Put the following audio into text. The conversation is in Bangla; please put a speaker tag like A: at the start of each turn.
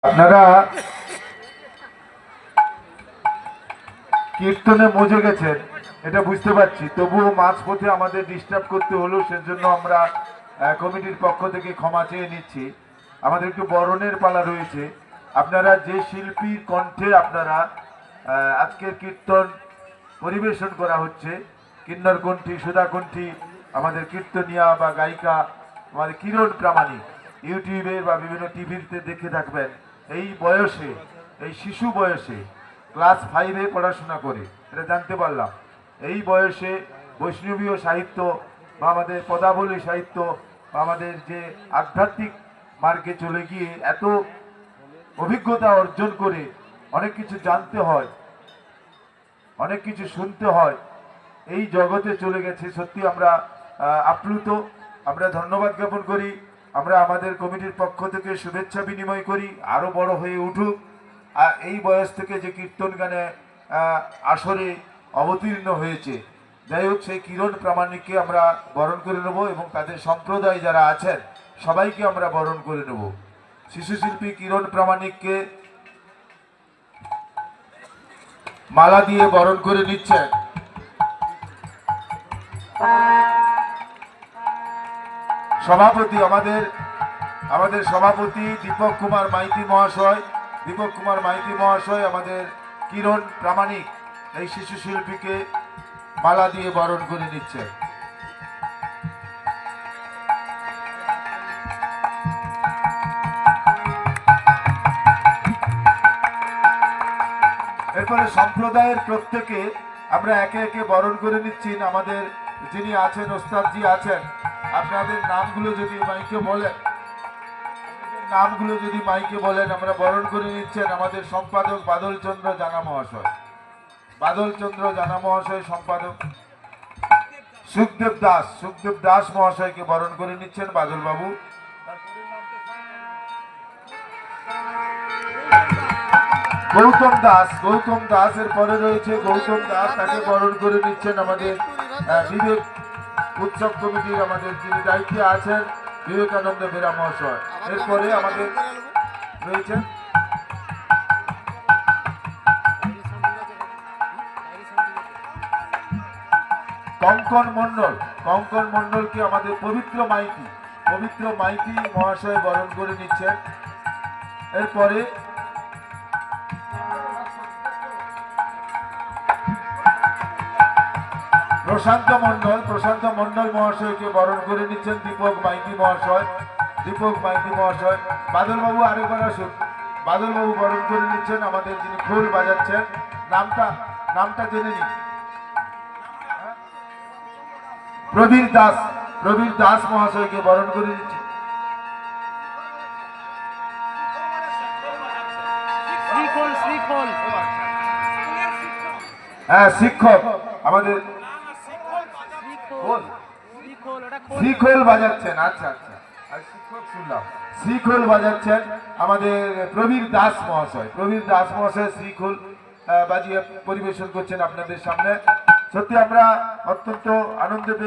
A: আপনারা কীর্তনে মজে গেছেন এটা বুঝতে পারছি, তবুও মাঝপথে আমাদের ডিস্টার্ব করতে হলো, সেজন্য আমরা কমিটির পক্ষ থেকে ক্ষমা চেয়ে নিচ্ছি। আমাদের একটু বরণের পালা রয়েছে। আপনারা যে শিল্পীর কণ্ঠে আপনারা আজকের কীর্তন পরিবেশন করা হচ্ছে, কিন্নর কণ্ঠী, সুধা কণ্ঠী, আমাদের কীর্তনিয়া বা গায়িকা আমাদের কিরণ প্রামাণিক, ইউটিউবে বা বিভিন্ন টিভিতে দেখে থাকবেন। এই বয়সে, এই শিশু বয়সে ক্লাস 5-এ পড়াশোনা করে, এটা জানতে পারলাম। এই বয়সে বৈষ্ণবীয় সাহিত্য বা আমাদের পদাবলী সাহিত্য বা আমাদের যে আধ্যাত্মিক মার্গে চলে গিয়ে এত অভিজ্ঞতা অর্জন করে অনেক কিছু জানতে হয়, অনেক কিছু শুনতে হয়, এই জগতে চলে গেছে। সত্যি আমরা আপ্লুত, আমরা ধন্যবাদ জ্ঞাপন করি। আমরা আমাদের কমিটির পক্ষ থেকে শুভেচ্ছা বিনিময় করি, আরও বড় হয়ে উঠুক। আর এই বয়স থেকে যে কীর্তন গানে আসরে অবতীর্ণ হয়েছে, যাই হোক, সেই কিরণ প্রামাণিককে আমরা বরণ করে নেব এবং তাদের সম্প্রদায় যারা আছেন সবাইকে আমরা বরণ করে নেব। শিশু শিল্পী কিরণ প্রামাণিককে মালা দিয়ে বরণ করে নিচ্ছেন সভাপতি, আমাদের সভাপতি দীপক কুমার মাইতি মহাশয়। দীপক কুমার মাইতি মহাশয় আমাদের কিরণ প্রামাণিক এই শিশু শিল্পীকে মালা দিয়ে বরণ করে নিচ্ছেন। এরপরে সম্প্রদায়ের প্রত্যেকে আমরা একে একে বরণ করে নিচ্ছি। আমাদের যিনি আছেন, ওস্তাদজি আছেন, আপনাদের নামগুলো যদি মাইকে বলেন, আমরা বরণ করে নিচ্ছেন আমাদের সম্পাদক বাদল চন্দ্র জানা মহাশয়। বাদল চন্দ্র জানা মহাশয় সম্পাদক। সুখদেব দাস মহাশয়কে বরণ করে নিচ্ছেন বাদল বাবু। গৌতম দাস এর পরে রয়েছে গৌতম দাস, তাকে বরণ করে নিচ্ছেন আমাদের বিবেক উৎসব কমিটির আমাদের যিনি দায়িত্বে আছেন বিবেকানন্দ বেরা মহাশয়। এরপরে আমাদের রয়েছেন কঙ্কন মন্ডলকে আমাদের পবিত্র মাইতি মহাশয় বরণ করে নিচ্ছেন। এরপরে প্রশান্ত মন্ডল মহাশয়কে বরণ করে নিচ্ছেন দীপক মাইতি মহাশয়। বাদল বাবু আরেকবার আসুন। বাদল বাবু বরণ করে নিচ্ছেন আমাদের যিনি খোল বাজাচ্ছেন। নামটা জেনে নিন। প্রবীর দাস মহাশয়কে বরণ করে নিচ্ছেন। হ্যাঁ, শিক্ষক আমাদের শ্রীখোল বাজাচ্ছেন। আচ্ছা, শিক্ষক শুনলাম। শ্রীখোল বাজাচ্ছেন আমাদের প্রবীর দাস মহাশয়। শ্রীখোল বাজিয়ে পরিবেশন করছেন আপনাদের সামনে। সত্যি আমরা অত্যন্ত আনন্দ পেয়ে